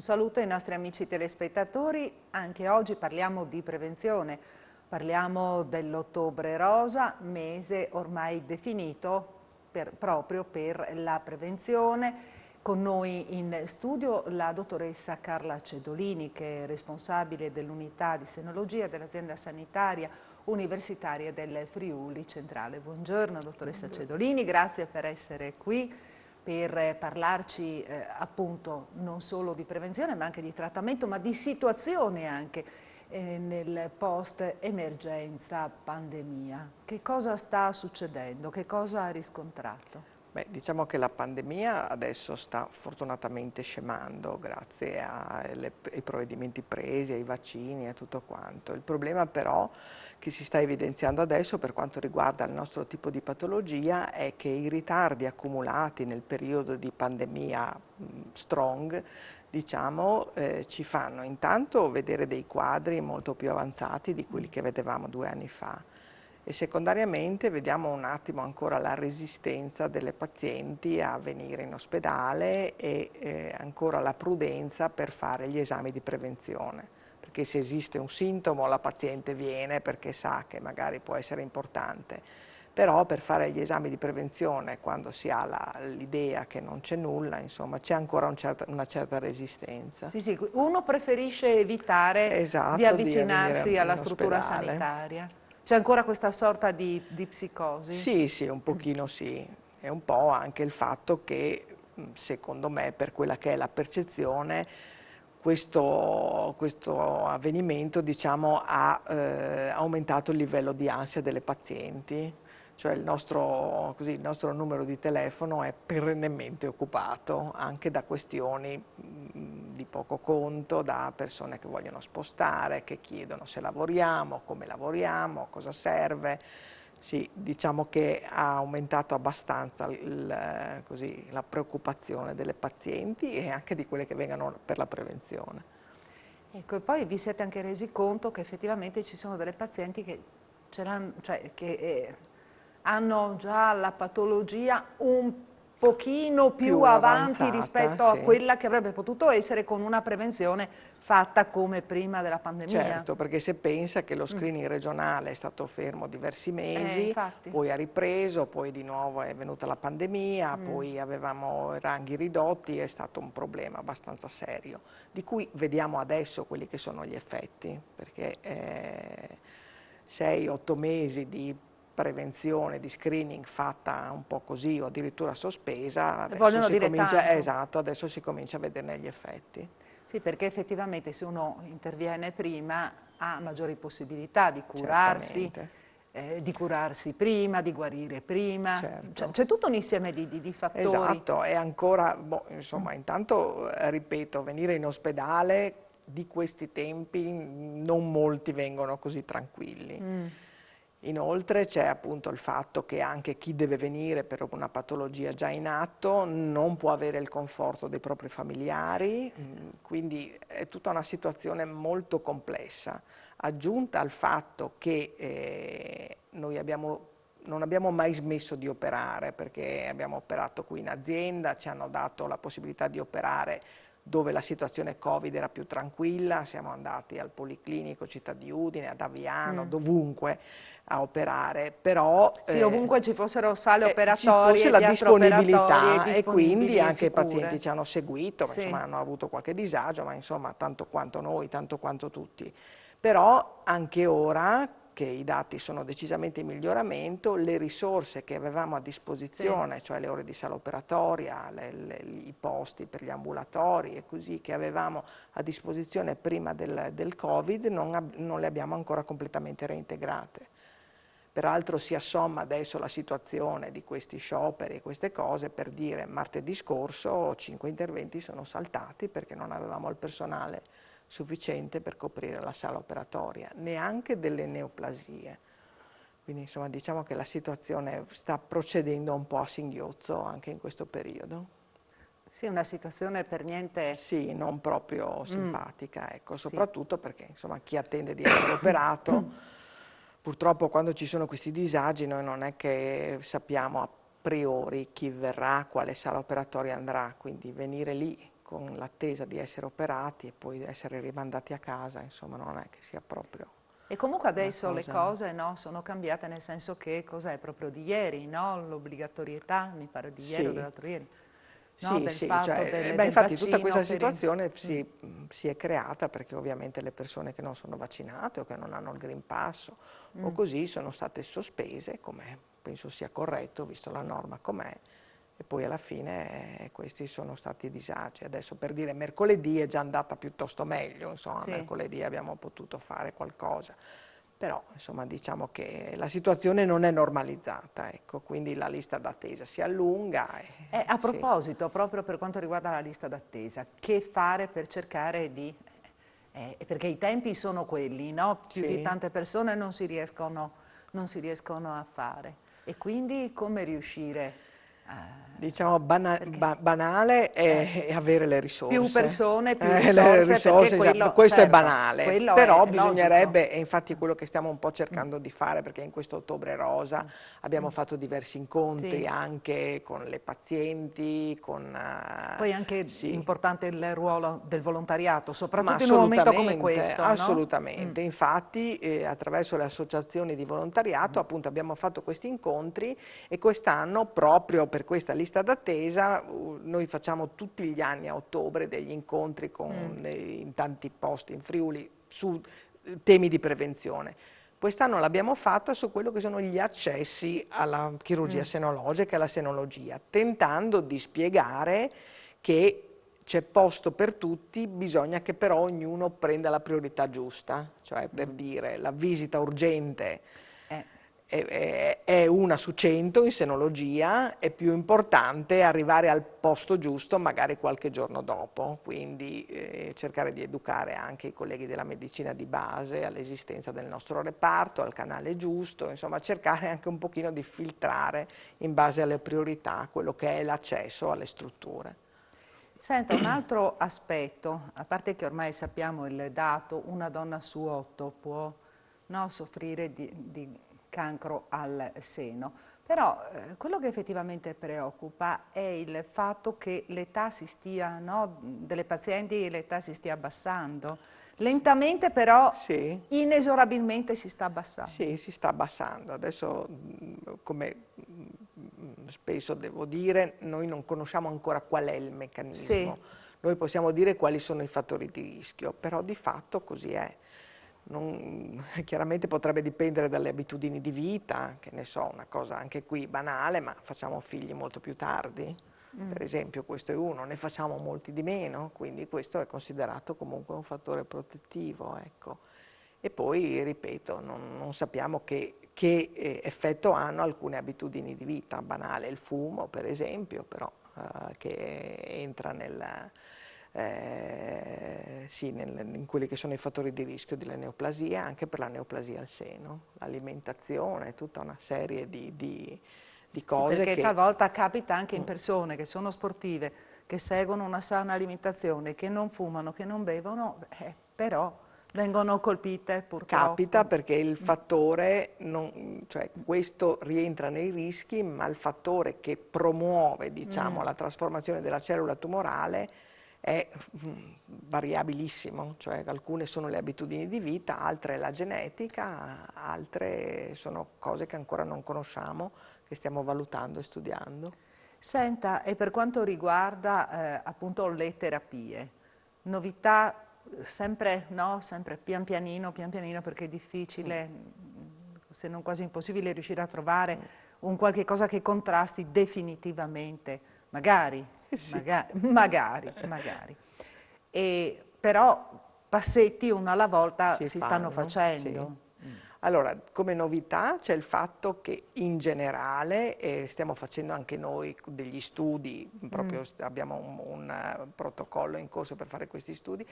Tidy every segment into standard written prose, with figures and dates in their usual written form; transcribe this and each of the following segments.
saluto ai nostri amici telespettatori, anche oggi parliamo di prevenzione, parliamo dell'Ottobre Rosa, mese ormai definito proprio per la prevenzione. Con noi in studio la dottoressa Carla Cedolini, che è responsabile dell'unità di senologia dell'azienda sanitaria universitaria del Friuli Centrale. Buongiorno dottoressa Cedolini, grazie per essere qui per parlarci appunto non solo di prevenzione ma anche di trattamento, ma di situazione anche nel post-emergenza pandemia. Che cosa sta succedendo? Che cosa ha riscontrato? Beh, diciamo che la pandemia adesso sta fortunatamente scemando grazie ai provvedimenti presi, ai vaccini e tutto quanto. Il problema però che si sta evidenziando adesso per quanto riguarda il nostro tipo di patologia è che i ritardi accumulati nel periodo di pandemia strong, diciamo, ci fanno intanto vedere dei quadri molto più avanzati di quelli che vedevamo 2 anni fa. E secondariamente vediamo un attimo ancora la resistenza delle pazienti a venire in ospedale e ancora la prudenza per fare gli esami di prevenzione, perché se esiste un sintomo la paziente viene perché sa che magari può essere importante, però per fare gli esami di prevenzione quando si ha l'idea che non c'è nulla, insomma c'è ancora una certa resistenza. Sì, sì, uno preferisce evitare di Esatto, di venire avvicinarsi alla in struttura ospedale. sanitaria. C'è ancora questa sorta di psicosi? Sì, sì, un pochino sì. È un po' anche il fatto che, secondo me, per quella che è la percezione, questo avvenimento, diciamo, ha aumentato il livello di ansia delle pazienti. Cioè il nostro numero di telefono è perennemente occupato, anche da questioni di poco conto, da persone che vogliono spostare, che chiedono se lavoriamo, come lavoriamo, cosa serve. Sì, diciamo che ha aumentato abbastanza la preoccupazione delle pazienti e anche di quelle che vengono per la prevenzione. Ecco, e poi vi siete anche resi conto che effettivamente ci sono delle pazienti che, hanno già la patologia un pochino più Più avanti avanzata, rispetto a sì. quella che avrebbe potuto essere con una prevenzione fatta come prima della pandemia. Certo, perché se pensa che lo screening regionale è stato fermo diversi mesi, Infatti. poi ha ripreso, poi di nuovo è venuta la pandemia, poi avevamo ranghi ridotti, è stato un problema abbastanza serio, di cui vediamo adesso quelli che sono gli effetti, perché 6-8 mesi di prevenzione, di screening fatta un po' così o addirittura sospesa, Vogliono dire tanto. esatto, adesso si comincia a vederne gli effetti. Sì, perché effettivamente se uno interviene prima ha maggiori possibilità Certamente, di curarsi prima, di guarire prima. certo. C'è tutto un insieme di fattori. Esatto, e ancora, insomma, intanto, ripeto, venire in ospedale di questi tempi non molti vengono così tranquilli. Inoltre c'è appunto il fatto che anche chi deve venire per una patologia già in atto non può avere il conforto dei propri familiari, quindi è tutta una situazione molto complessa, aggiunta al fatto che noi non abbiamo mai smesso di operare, perché abbiamo operato qui in azienda, ci hanno dato la possibilità di operare dove la situazione Covid era più tranquilla, siamo andati al Policlinico Città di Udine, ad Aviano, dovunque a operare, però Sì, ovunque ci fossero sale ci fosse operatorie, la piastre operatorie disponibilità e quindi disponibili e anche i pazienti sicure. ci hanno seguito, Sì. insomma hanno avuto qualche disagio, ma insomma tanto quanto noi, tanto quanto tutti. Però anche ora che i dati sono decisamente in miglioramento, le risorse che avevamo a disposizione, cioè le ore di sala operatoria, i posti per gli ambulatori e così che avevamo a disposizione prima del Covid, non le abbiamo ancora completamente reintegrate. Peraltro si assomma adesso la situazione di questi scioperi e queste cose per dire martedì scorso 5 interventi sono saltati perché non avevamo il personale sufficiente per coprire la sala operatoria, neanche delle neoplasie. Quindi insomma diciamo che la situazione sta procedendo un po' a singhiozzo anche in questo periodo. Sì, una situazione per niente... Sì, non proprio simpatica, ecco, Sì. soprattutto perché insomma chi attende di essere operato, purtroppo quando ci sono questi disagi noi non è che sappiamo a priori chi verrà, quale sala operatoria andrà, quindi venire lì con l'attesa di essere operati e poi essere rimandati a casa, insomma non è che sia proprio E comunque adesso una le cosa... cose, no, sono cambiate, nel senso che cos'è proprio di ieri, no? L'obbligatorietà, mi pare di ieri o Sì, dell'altro ieri, no? sì, Del sì, fatto cioè, del infatti tutta vaccino questa per i... situazione si è creata perché ovviamente le persone che non sono vaccinate o che non hanno il Green Pass o così sono state sospese, come penso sia corretto, visto la norma com'è, e poi alla fine questi sono stati i disagi. Adesso per dire mercoledì è già andata piuttosto meglio, insomma, Sì. mercoledì abbiamo potuto fare qualcosa. Però insomma diciamo che la situazione non è normalizzata, ecco, quindi la lista d'attesa si allunga. A Sì, proposito, proprio per quanto riguarda la lista d'attesa, che fare per cercare di... perché i tempi sono quelli, no? Più di sì. tante persone non si riescono a fare. E quindi come riuscire a... Diciamo Perché banale eh, è avere le più risorse. persone, più Le risorse, perché risorse, quello, questo è certo, banale, quello però è logico. bisognerebbe, e infatti quello che stiamo un po' cercando di fare, perché in questo Ottobre Rosa abbiamo fatto diversi incontri Sì. anche con le pazienti, con... Poi è anche sì. importante il ruolo del volontariato, Ma soprattutto in un momento come assolutamente, questo, no? assolutamente. Infatti attraverso le associazioni di volontariato appunto abbiamo fatto questi incontri e quest'anno proprio per questa lista d'attesa noi facciamo tutti gli anni a ottobre degli incontri in tanti posti in Friuli su temi di prevenzione. Quest'anno l'abbiamo fatto su quello che sono gli accessi alla chirurgia senologica e alla senologia, tentando di spiegare che c'è posto per tutti, bisogna che però ognuno prenda la priorità giusta, cioè per dire la visita urgente Eh, è una su 100 in senologia, è più importante arrivare al posto giusto magari qualche giorno dopo, quindi cercare di educare anche i colleghi della medicina di base all'esistenza del nostro reparto, al canale giusto, insomma cercare anche un pochino di filtrare in base alle priorità quello che è l'accesso alle strutture. Senta, un altro aspetto, a parte che ormai sappiamo il dato, una donna su 8 può, no, soffrire di cancro al seno, però quello che effettivamente preoccupa è il fatto che l'età si stia, no, delle pazienti, l'età si stia abbassando. Lentamente però, Sì. inesorabilmente si sta abbassando. Sì, si sta abbassando. Adesso, come spesso devo dire, noi non conosciamo ancora qual è il Sì, meccanismo. Noi possiamo dire quali sono i fattori di rischio, però di fatto così è. Chiaramente potrebbe dipendere dalle abitudini di vita, che ne so, una cosa anche qui banale, ma facciamo figli molto più tardi. Per esempio, questo è uno, ne facciamo molti di meno, quindi questo è considerato comunque un fattore protettivo, ecco. E poi, ripeto, non sappiamo che effetto hanno alcune abitudini di vita, banale il fumo per esempio, però che entra sì, in quelli che sono i fattori di rischio delle neoplasie, anche per la neoplasia al seno, l'alimentazione, tutta una serie di sì, cose perché che... talvolta capita anche in persone che sono sportive, che seguono una sana alimentazione, che non fumano, che non bevono, però vengono colpite Capita purtroppo. perché il fattore, cioè questo rientra nei rischi, ma il fattore che promuove, diciamo, la trasformazione della cellula tumorale è variabilissimo, cioè alcune sono le abitudini di vita, altre è la genetica, altre sono cose che ancora non conosciamo, che stiamo valutando e studiando. Senta, e per quanto riguarda appunto le terapie, novità sempre, no, sempre pian pianino, perché è difficile, se non quasi impossibile, riuscire a trovare un qualche cosa che contrasti definitivamente, magari, Sì. magari. E, però passetti uno alla volta Si si stanno fanno, sì. facendo. Allora, come novità c'è il fatto che in generale, stiamo facendo anche noi degli studi, proprio abbiamo un protocollo in corso per fare questi studi,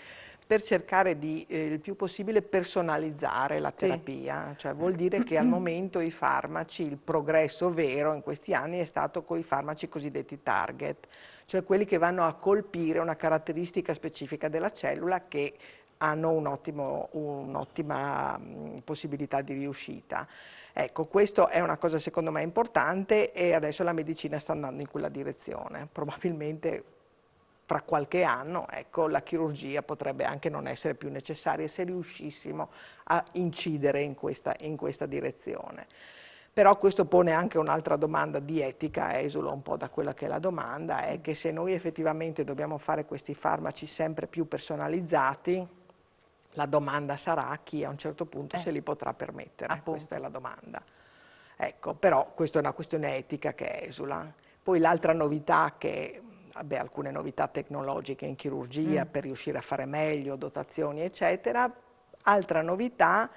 per cercare di il più possibile personalizzare la Sì, terapia, cioè vuol dire che al momento i farmaci, il progresso vero in questi anni è stato con i farmaci cosiddetti target, cioè quelli che vanno a colpire una caratteristica specifica della cellula che hanno un'ottima possibilità di riuscita. Ecco, questo è una cosa secondo me importante e adesso la medicina sta andando in quella direzione. Probabilmente fra qualche anno, ecco, la chirurgia potrebbe anche non essere più necessaria se riuscissimo a incidere in questa direzione. Però questo pone anche un'altra domanda di etica, esula un po' da quella che è la domanda, è che se noi effettivamente dobbiamo fare questi farmaci sempre più personalizzati, la domanda sarà chi a un certo punto se li potrà permettere, appunto. questa è la domanda. Ecco, però questa è una questione etica che esula. Poi l'altra novità che, vabbè, alcune novità tecnologiche in chirurgia per riuscire a fare meglio, dotazioni eccetera, altra novità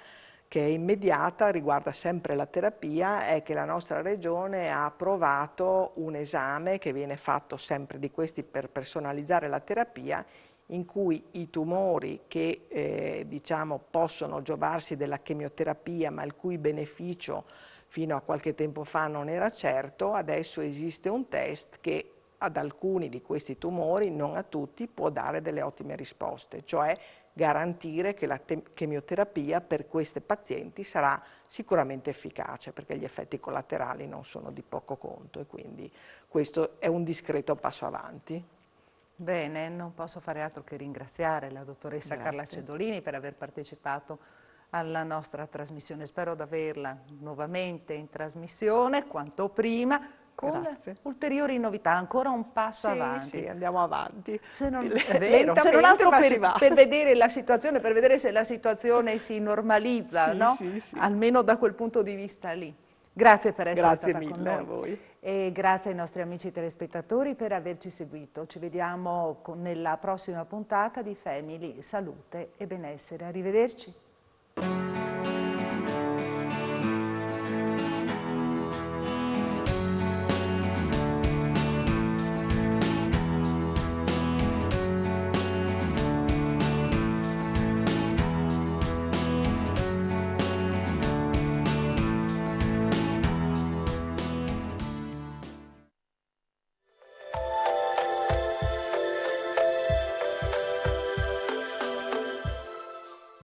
che è immediata, riguarda sempre la terapia, è che la nostra regione ha approvato un esame che viene fatto sempre di questi per personalizzare la terapia, in cui i tumori che diciamo, possono giovarsi della chemioterapia ma il cui beneficio fino a qualche tempo fa non era certo, adesso esiste un test che ad alcuni di questi tumori, non a tutti, può dare delle ottime risposte, cioè garantire che la chemioterapia per questi pazienti sarà sicuramente efficace, perché gli effetti collaterali non sono di poco conto e quindi questo è un discreto passo avanti. Bene, non posso fare altro che ringraziare la dottoressa Grazie. Carla Cedolini per aver partecipato alla nostra trasmissione. Spero di averla nuovamente in trasmissione quanto prima con Grazie. ulteriori novità, ancora un passo avanti. Sì, andiamo avanti. Se non, è vero, se non altro per vedere la situazione, per vedere se la situazione si normalizza, Sì, no? sì, sì. Almeno da quel punto di vista lì. Grazie per essere Grazie stata con mille a noi voi. e grazie ai nostri amici telespettatori per averci seguito. Ci vediamo nella prossima puntata di Family, Salute e Benessere. Arrivederci.